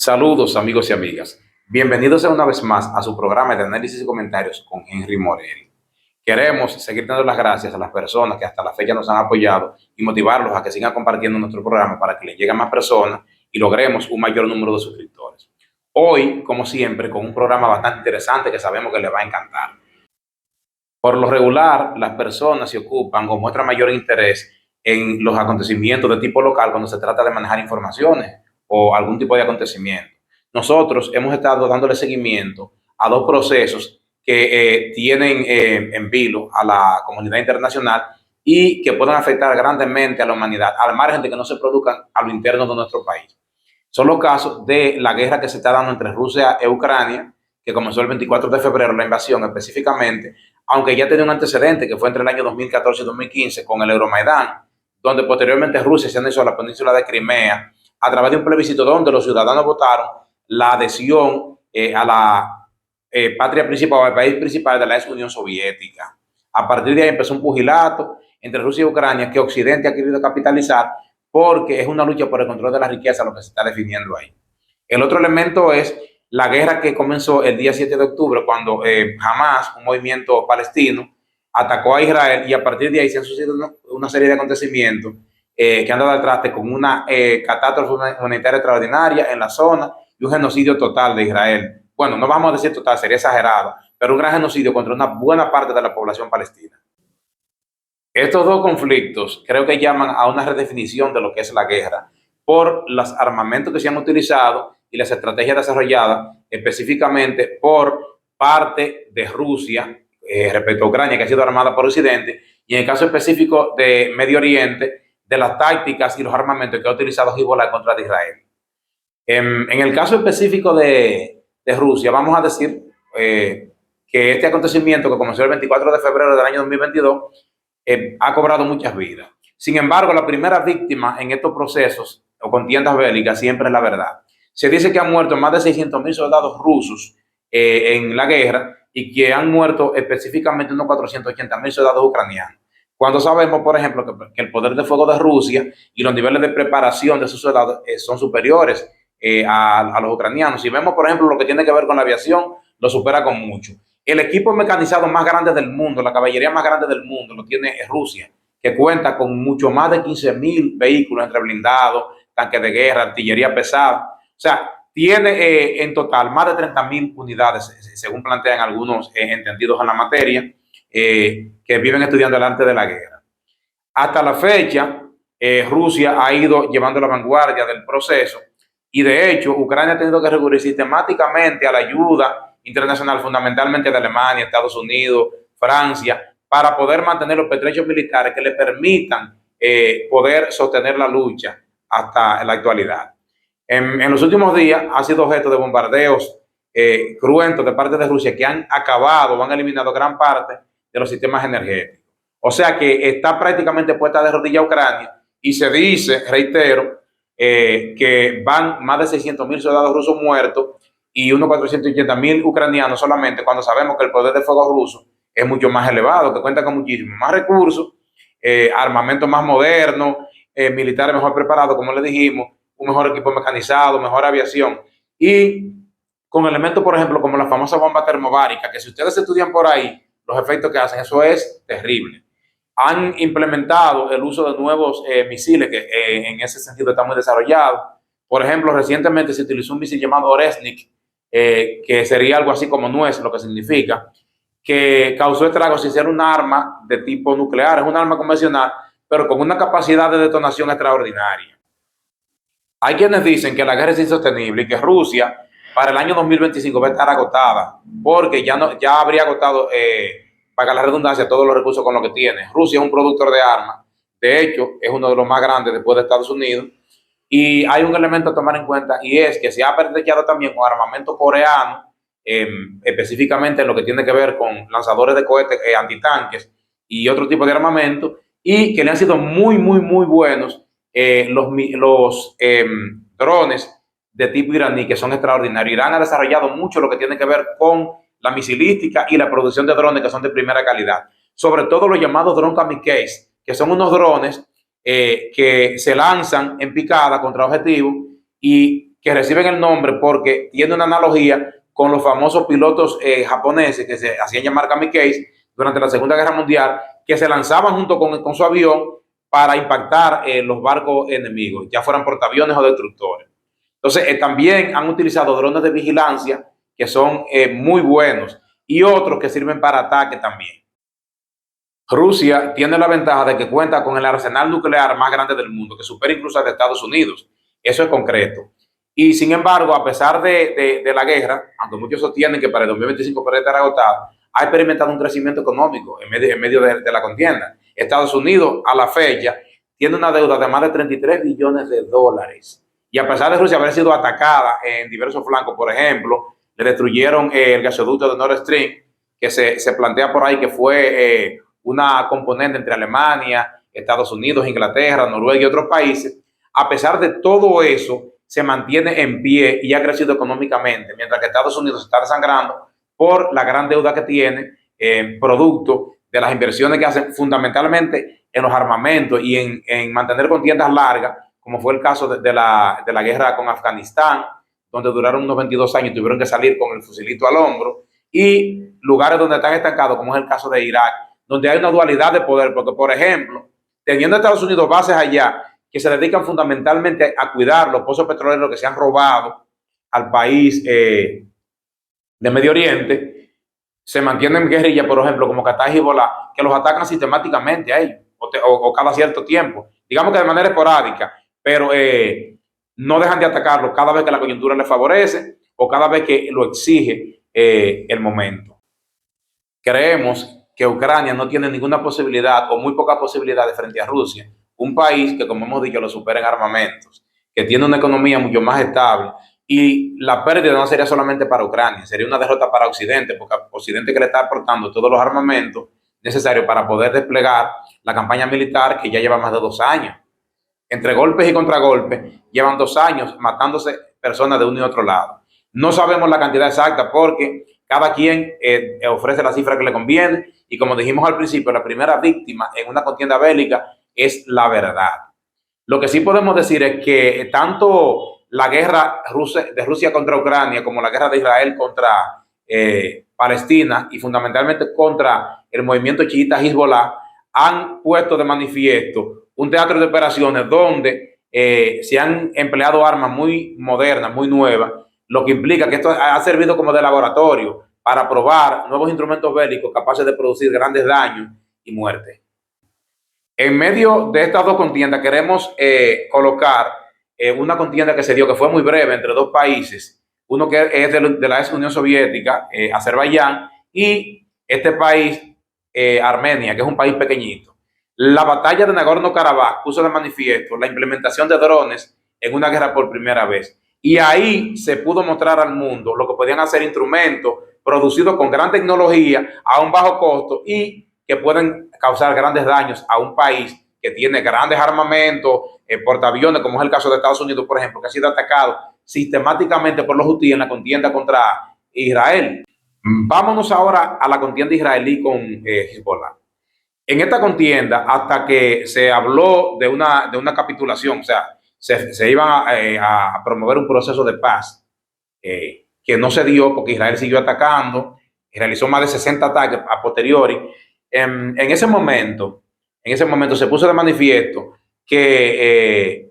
Saludos amigos y amigas. Bienvenidos una vez más a su programa de análisis y comentarios con Henry Morel. Queremos seguir dando las gracias a las personas que hasta la fecha nos han apoyado y motivarlos a que sigan compartiendo nuestro programa para que le lleguen más personas y logremos un mayor número de suscriptores. Hoy, como siempre, con un programa bastante interesante que sabemos que les va a encantar. Por lo regular, las personas se ocupan o muestran mayor interés en los acontecimientos de tipo local cuando se trata de manejar informaciones o algún tipo de acontecimiento. Nosotros hemos estado dándole seguimiento a dos procesos que tienen en vilo a la comunidad internacional y que pueden afectar grandemente a la humanidad, al margen de que no se produzcan a lo interno de nuestro país. Son los casos de la guerra que se está dando entre Rusia e Ucrania, que comenzó el 24 de febrero, la invasión específicamente, aunque ya tenía un antecedente que fue entre el año 2014 y 2015 con el Euromaidán, donde posteriormente Rusia se anexó a la península de Crimea a través de un plebiscito donde los ciudadanos votaron la adhesión a la patria principal o al país principal de la ex Unión Soviética. A partir de ahí empezó un pugilato entre Rusia y Ucrania que Occidente ha querido capitalizar porque es una lucha por el control de la riqueza lo que se está definiendo ahí. El otro elemento es la guerra que comenzó el día 7 de octubre cuando Hamas, un movimiento palestino, atacó a Israel y a partir de ahí se han sucedido una serie de acontecimientos que han dado al traste con una catástrofe humanitaria extraordinaria en la zona y un genocidio total de Israel. Bueno, no vamos a decir total, sería exagerado, pero un gran genocidio contra una buena parte de la población palestina. Estos dos conflictos creo que llaman a una redefinición de lo que es la guerra por los armamentos que se han utilizado y las estrategias desarrolladas específicamente por parte de Rusia respecto a Ucrania, que ha sido armada por Occidente, y en el caso específico de Medio Oriente, de las tácticas y los armamentos que ha utilizado Hezbollah contra Israel. En el caso específico de Rusia, vamos a decir que este acontecimiento que comenzó el 24 de febrero del año 2022 ha cobrado muchas vidas. Sin embargo, la primera víctima en estos procesos o contiendas bélicas siempre es la verdad. Se dice que han muerto más de 600,000 soldados rusos en la guerra y que han muerto específicamente unos 480,000 soldados ucranianos. Cuando sabemos, por ejemplo, que el poder de fuego de Rusia y los niveles de preparación de sus soldados son superiores a los ucranianos. Si vemos, por ejemplo, lo que tiene que ver con la aviación, lo supera con mucho. El equipo mecanizado más grande del mundo, la caballería más grande del mundo, lo tiene Rusia, que cuenta con mucho más de 15,000 vehículos entre blindados, tanques de guerra, artillería pesada. O sea, tiene en total más de 30,000 unidades, según plantean algunos entendidos en la materia, que viven estudiando el arte de la guerra. Hasta la fecha, Rusia ha ido llevando la vanguardia del proceso y de hecho Ucrania ha tenido que recurrir sistemáticamente a la ayuda internacional, fundamentalmente de Alemania, Estados Unidos, Francia, para poder mantener los pertrechos militares que le permitan poder sostener la lucha hasta la actualidad. En los últimos días ha sido objeto de bombardeos cruentos de parte de Rusia que han acabado o han eliminado gran parte de los sistemas energéticos. O sea que está prácticamente puesta de rodillas Ucrania y se dice, reitero, que van más de 600,000 soldados rusos muertos y unos 480,000 ucranianos solamente, cuando sabemos que el poder de fuego ruso es mucho más elevado, que cuenta con muchísimos más recursos, armamento más moderno, militares mejor preparados, como le dijimos, un mejor equipo mecanizado, mejor aviación y con elementos, por ejemplo, como la famosa bomba termobárica, que si ustedes estudian por ahí los efectos que hacen, eso es terrible. Han implementado el uso de nuevos misiles que en ese sentido está muy desarrollado. Por ejemplo, recientemente se utilizó un misil llamado Oresnik, que sería algo así como nuez, lo que significa, que causó estragos sin ser un arma de tipo nuclear, es un arma convencional, pero con una capacidad de detonación extraordinaria. Hay quienes dicen que la guerra es insostenible y que Rusia para el año 2025 va a estar agotada, porque ya habría agotado, para la redundancia, todos los recursos con los que tiene. Rusia es un productor de armas, de hecho, es uno de los más grandes después de Estados Unidos, y hay un elemento a tomar en cuenta y es que se ha pertrechado también con armamento coreano, específicamente en lo que tiene que ver con lanzadores de cohetes antitanques y otro tipo de armamento, y que le han sido muy, muy, muy buenos los drones de tipo iraní, que son extraordinarios. Irán ha desarrollado mucho lo que tiene que ver con la misilística y la producción de drones que son de primera calidad, sobre todo los llamados drones kamikaze, que son unos drones que se lanzan en picada contra objetivos y que reciben el nombre porque tiene una analogía con los famosos pilotos japoneses que se hacían llamar kamikazes durante la Segunda Guerra Mundial, que se lanzaban junto con su avión para impactar los barcos enemigos, ya fueran portaaviones o destructores. Entonces, también han utilizado drones de vigilancia que son muy buenos y otros que sirven para ataque también. Rusia tiene la ventaja de que cuenta con el arsenal nuclear más grande del mundo, que supera incluso al de Estados Unidos. Eso es concreto. Y sin embargo, a pesar de la guerra, aunque muchos sostienen que para el 2025 puede estar agotado, ha experimentado un crecimiento económico en medio de la contienda. Estados Unidos, a la fecha, tiene una deuda de más de 33 billones de dólares. Y a pesar de Rusia haber sido atacada en diversos flancos, por ejemplo, le destruyeron el gasoducto de Nord Stream, que se plantea por ahí que fue una componente entre Alemania, Estados Unidos, Inglaterra, Noruega y otros países. A pesar de todo eso, se mantiene en pie y ha crecido económicamente, mientras que Estados Unidos está desangrando por la gran deuda que tiene, producto de las inversiones que hacen fundamentalmente en los armamentos y en mantener contiendas largas, como fue el caso de la guerra con Afganistán, donde duraron unos 22 años y tuvieron que salir con el fusilito al hombro, y lugares donde están estancados, como es el caso de Irak, donde hay una dualidad de poder, porque, por ejemplo, teniendo Estados Unidos bases allá que se dedican fundamentalmente a cuidar los pozos petroleros que se han robado al país de Medio Oriente, se mantienen guerrillas, por ejemplo, como Qatar y Hezbollah, que los atacan sistemáticamente a ellos, o cada cierto tiempo, digamos que de manera esporádica, pero no dejan de atacarlos cada vez que la coyuntura les favorece o cada vez que lo exige el momento. Creemos que Ucrania no tiene ninguna posibilidad o muy pocas posibilidades frente a Rusia, un país que, como hemos dicho, lo supera en armamentos, que tiene una economía mucho más estable, y la pérdida no sería solamente para Ucrania, sería una derrota para Occidente, porque Occidente que le está aportando todos los armamentos necesarios para poder desplegar la campaña militar que ya lleva más de 2 años. Entre golpes y contragolpes, llevan 2 años matándose personas de uno y otro lado. No sabemos la cantidad exacta porque cada quien ofrece la cifra que le conviene, y como dijimos al principio, la primera víctima en una contienda bélica es la verdad. Lo que sí podemos decir es que tanto la guerra de Rusia contra Ucrania como la guerra de Israel contra Palestina y fundamentalmente contra el movimiento chiita Hezbollah han puesto de manifiesto un teatro de operaciones donde se han empleado armas muy modernas, muy nuevas, lo que implica que esto ha servido como de laboratorio para probar nuevos instrumentos bélicos capaces de producir grandes daños y muerte. En medio de estas dos contiendas queremos colocar una contienda que se dio, que fue muy breve, entre dos países, uno que es de la ex Unión Soviética, Azerbaiyán, y este país, Armenia, que es un país pequeñito. La batalla de Nagorno-Karabaj puso de manifiesto la implementación de drones en una guerra por primera vez. Y ahí se pudo mostrar al mundo lo que podían hacer instrumentos producidos con gran tecnología a un bajo costo y que pueden causar grandes daños a un país que tiene grandes armamentos, portaaviones, como es el caso de Estados Unidos, por ejemplo, que ha sido atacado sistemáticamente por los hutíes en la contienda contra Israel. Vámonos ahora a la contienda israelí con Hezbollah. En esta contienda, hasta que se habló de una capitulación, o sea, se iba a promover un proceso de paz que no se dio porque Israel siguió atacando, realizó más de 60 ataques a posteriori. En ese momento se puso de manifiesto que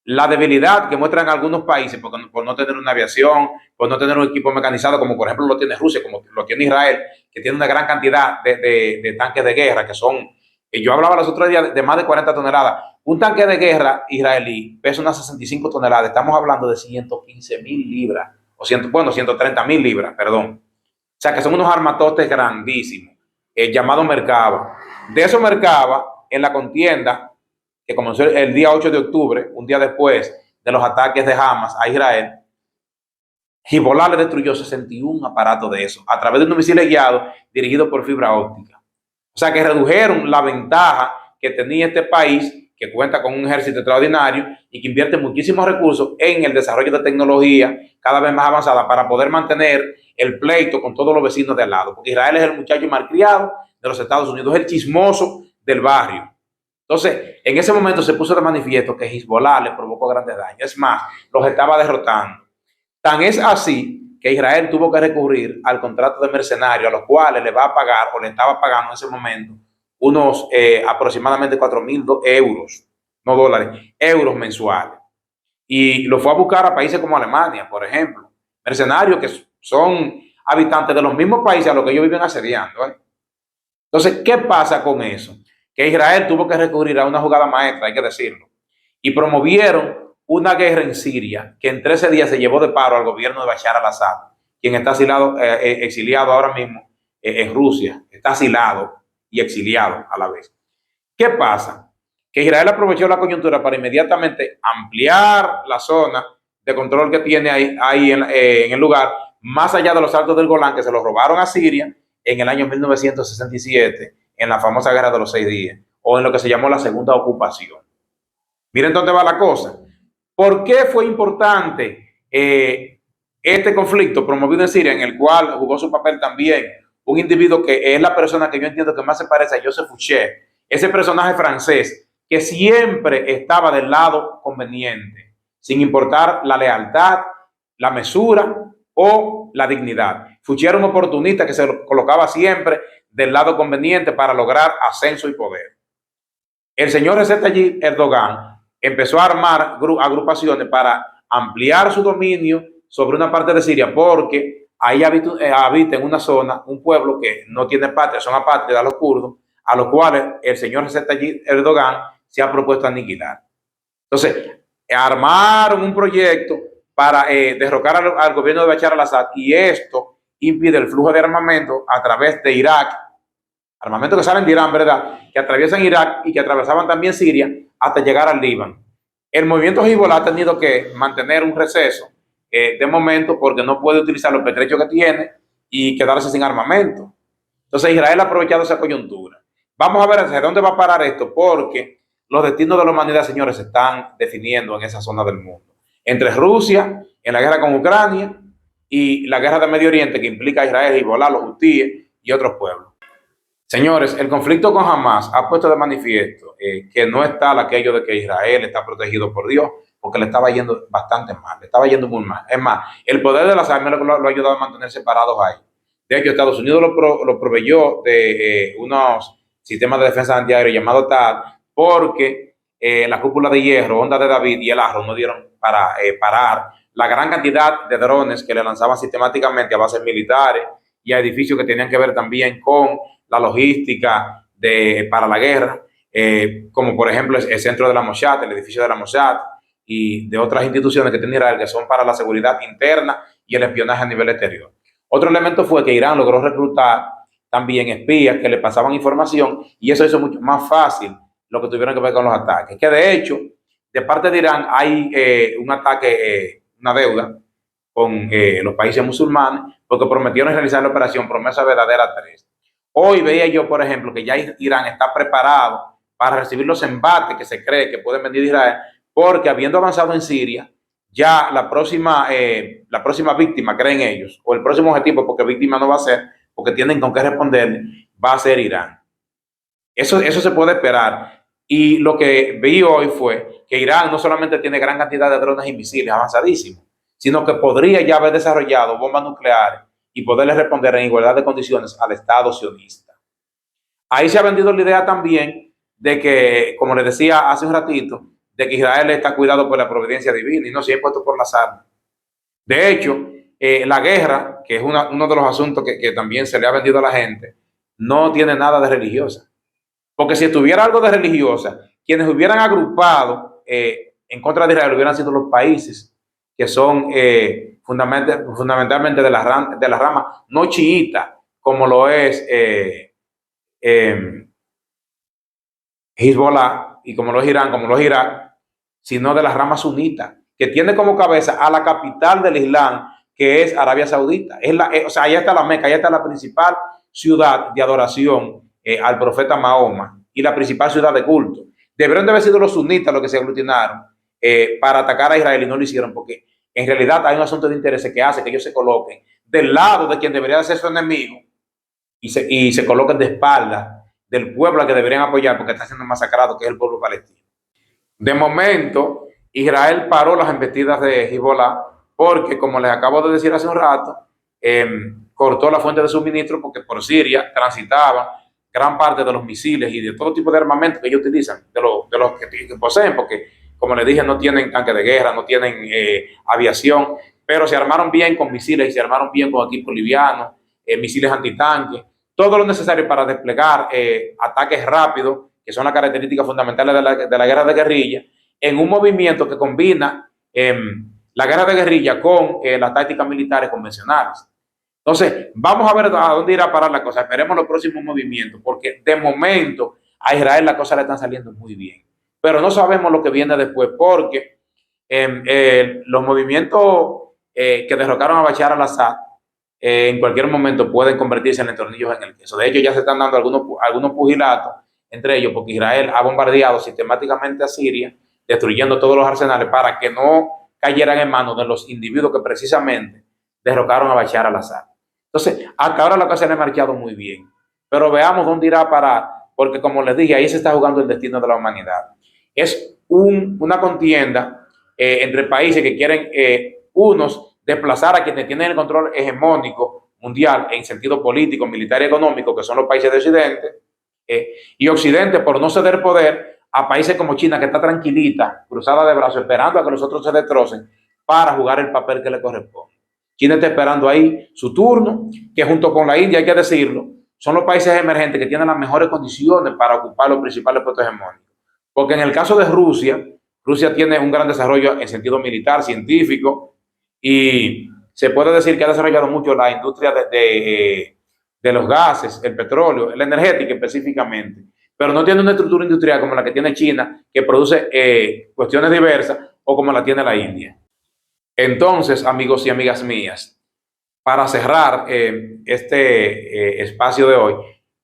la debilidad que muestran algunos países por no tener una aviación, por no tener un equipo mecanizado, como por ejemplo lo tiene Rusia, como lo tiene Israel, que tiene una gran cantidad de tanques de guerra, que son, yo hablaba los otros días de más de 40 toneladas. Un tanque de guerra israelí pesa unas 65 toneladas, estamos hablando de 115,000 libras, o 130,000 libras, perdón. O sea que son unos armatotes grandísimos, llamados Merkava. De esos Merkava, en la contienda, que comenzó el día 8 de octubre, un día después de los ataques de Hamas a Israel, Hezbollah le destruyó 61 aparatos de esos a través de unos misiles guiados dirigidos por fibra óptica. O sea que redujeron la ventaja que tenía este país, que cuenta con un ejército extraordinario y que invierte muchísimos recursos en el desarrollo de tecnología cada vez más avanzada para poder mantener el pleito con todos los vecinos de al lado. Porque Israel es el muchacho malcriado de los Estados Unidos, es el chismoso del barrio. Entonces, en ese momento se puso de manifiesto que Hezbollah le provocó grandes daños. Es más, los estaba derrotando. Tan es así que Israel tuvo que recurrir al contrato de mercenarios, a los cuales le va a pagar o le estaba pagando en ese momento unos aproximadamente 4.000 euros, no dólares, euros mensuales. Y lo fue a buscar a países como Alemania, por ejemplo, mercenarios que son habitantes de los mismos países a los que ellos viven asediando. Entonces, ¿qué pasa con eso? Que Israel tuvo que recurrir a una jugada maestra, hay que decirlo, y promovieron una guerra en Siria que en 13 días se llevó de paro al gobierno de Bashar al-Assad, quien está exiliado ahora mismo en Rusia, está asilado y exiliado a la vez. ¿Qué pasa? Que Israel aprovechó la coyuntura para inmediatamente ampliar la zona de control que tiene ahí en el lugar, más allá de los Altos del Golán, que se los robaron a Siria en el año 1967, en la famosa Guerra de los 6 días, o en lo que se llamó la Segunda Ocupación. Miren dónde va la cosa. ¿Por qué fue importante este conflicto promovido en Siria, en el cual jugó su papel también un individuo que es la persona que yo entiendo que más se parece a Joseph Fouché, ese personaje francés que siempre estaba del lado conveniente, sin importar la lealtad, la mesura o la dignidad? Fouché era un oportunista que se colocaba siempre del lado conveniente para lograr ascenso y poder. El señor Recep Tayyip Erdogan empezó a armar agrupaciones para ampliar su dominio sobre una parte de Siria, porque ahí habita en una zona un pueblo que no tiene patria, son apátridas, los kurdos, a los cuales el señor Recep Tayyip Erdogan se ha propuesto aniquilar. Entonces, armaron un proyecto para derrocar al gobierno de Bashar al-Assad, y esto impide el flujo de armamento a través de Irak, armamento que salen de Irán, ¿verdad?, que atraviesan Irak y que atravesaban también Siria hasta llegar al Líbano. El movimiento Hezbollah ha tenido que mantener un receso de momento, porque no puede utilizar los pertrechos que tiene y quedarse sin armamento. Entonces Israel ha aprovechado esa coyuntura. Vamos a ver hacia dónde va a parar esto, porque los destinos de la humanidad, señores, se están definiendo en esa zona del mundo. Entre Rusia, en la guerra con Ucrania, y la guerra de Medio Oriente, que implica a Israel, Hezbollah, los hutíes y otros pueblos. Señores, el conflicto con Hamas ha puesto de manifiesto que no es tal aquello de que Israel está protegido por Dios, porque le estaba yendo bastante mal, le estaba yendo muy mal. Es más, el poder de las armas lo ha ayudado a mantener separados ahí. De hecho, Estados Unidos lo proveyó de unos sistemas de defensa antiaéreo llamados THAAD, porque la cúpula de hierro, Onda de David y el Arrow no dieron para parar la gran cantidad de drones que le lanzaban sistemáticamente a bases militares y a edificios que tenían que ver también con la logística para la guerra, como por ejemplo el centro de la Mossad, el edificio de la Mossad y de otras instituciones que tiene Israel, que son para la seguridad interna y el espionaje a nivel exterior. Otro elemento fue que Irán logró reclutar también espías que le pasaban información, y eso hizo mucho más fácil lo que tuvieron que ver con los ataques. Que de hecho, de parte de Irán hay un ataque, una deuda con los países musulmanes, porque prometieron realizar la operación Promesa Verdadera 3. Hoy veía yo, por ejemplo, que ya Irán está preparado para recibir los embates que se cree que pueden venir de Israel, porque habiendo avanzado en Siria, ya la próxima víctima, creen ellos, o el próximo objetivo, porque víctima no va a ser, porque tienen con qué responderle, va a ser Irán. Eso se puede esperar. Y lo que vi hoy fue que Irán no solamente tiene gran cantidad de drones y misiles avanzadísimos, sino que podría ya haber desarrollado bombas nucleares y poderle responder en igualdad de condiciones al Estado sionista. Ahí se ha vendido la idea también de que, como les decía hace un ratito, de que Israel está cuidado por la providencia divina y no siempre puesto por las armas. De hecho, la guerra, que es uno de los asuntos que también se le ha vendido a la gente, no tiene nada de religiosa. Porque si tuviera algo de religiosa, quienes hubieran agrupado en contra de Israel hubieran sido los países que son fundamentalmente de la rama no chiita, como lo es Hezbollah y como lo es Irán, como lo es Irak, sino de la rama sunita, que tiene como cabeza a la capital del Islam, que es Arabia Saudita. O sea, allá está la Meca, allá está la principal ciudad de adoración al profeta Mahoma y la principal ciudad de culto. Deberían de haber sido los sunitas los que se aglutinaron para atacar a Israel, y no lo hicieron, porque en realidad hay un asunto de interés que hace que ellos se coloquen del lado de quien debería de ser su enemigo y se coloquen de espalda del pueblo al que deberían apoyar, porque está siendo masacrado, que es el pueblo palestino. De momento, Israel paró las embestidas de Hezbollah porque como les acabo de decir hace un rato, cortó la fuente de suministro porque por Siria transitaban gran parte de los misiles y de todo tipo de armamento que ellos utilizan, de los que poseen, porque como les dije, no tienen tanque de guerra, no tienen aviación, pero se armaron bien con misiles y se armaron bien con equipos livianos, misiles antitanques, todo lo necesario para desplegar ataques rápidos, que son las características fundamentales de la guerra de guerrilla, en un movimiento que combina la guerra de guerrilla con las tácticas militares convencionales. Entonces, vamos a ver a dónde irá a parar la cosa. Esperemos los próximos movimientos, porque de momento a Israel las cosas le están saliendo muy bien. Pero no sabemos lo que viene después, porque los movimientos que derrocaron a Bashar al-Assad en cualquier momento pueden convertirse en tornillos en el queso. De hecho, ya se están dando algunos pugilatos entre ellos, porque Israel ha bombardeado sistemáticamente a Siria, destruyendo todos los arsenales para que no cayeran en manos de los individuos que precisamente derrocaron a Bashar al-Assad. Entonces, hasta ahora la cosa le ha marchado muy bien, pero veamos dónde irá a parar, porque como les dije, ahí se está jugando el destino de la humanidad. Es una contienda entre países que quieren unos desplazar a quienes tienen el control hegemónico mundial en sentido político, militar y económico, que son los países de Occidente, y Occidente, por no ceder poder a países como China, que está tranquilita, cruzada de brazos, esperando a que los otros se destrocen para jugar el papel que le corresponde. China está esperando ahí su turno, que junto con la India, hay que decirlo, son los países emergentes que tienen las mejores condiciones para ocupar los principales puestos hegemónicos. Porque en el caso de Rusia, Rusia tiene un gran desarrollo en sentido militar, científico, y se puede decir que ha desarrollado mucho la industria de los gases, el petróleo, el energético específicamente, pero no tiene una estructura industrial como la que tiene China, que produce cuestiones diversas, o como la tiene la India. Entonces, amigos y amigas mías, para cerrar este espacio de hoy,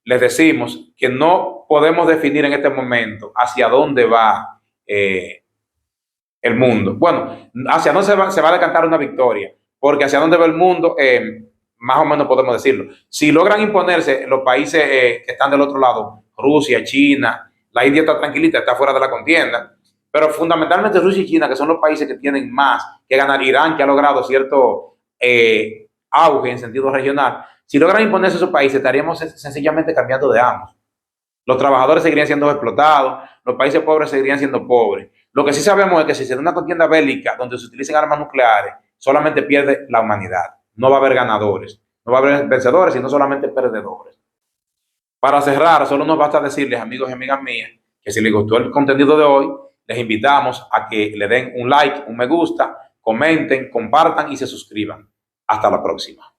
les decimos que no podemos definir en este momento hacia dónde va el mundo. Bueno, hacia dónde se va a decantar una victoria, porque hacia dónde va el mundo, más o menos podemos decirlo. Si logran imponerse los países que están del otro lado, Rusia, China, la India está tranquilita, está fuera de la contienda, pero fundamentalmente Rusia y China, que son los países que tienen más que ganar. Irán, que ha logrado cierto auge en sentido regional, si logran imponerse esos países, estaríamos sencillamente cambiando de amos. Los trabajadores seguirían siendo explotados, los países pobres seguirían siendo pobres. Lo que sí sabemos es que si se da una contienda bélica donde se utilicen armas nucleares, solamente pierde la humanidad. No va a haber ganadores, no va a haber vencedores, sino solamente perdedores. Para cerrar, solo nos basta decirles, amigos y amigas mías, que si les gustó el contenido de hoy, les invitamos a que le den un like, un me gusta, comenten, compartan y se suscriban. Hasta la próxima.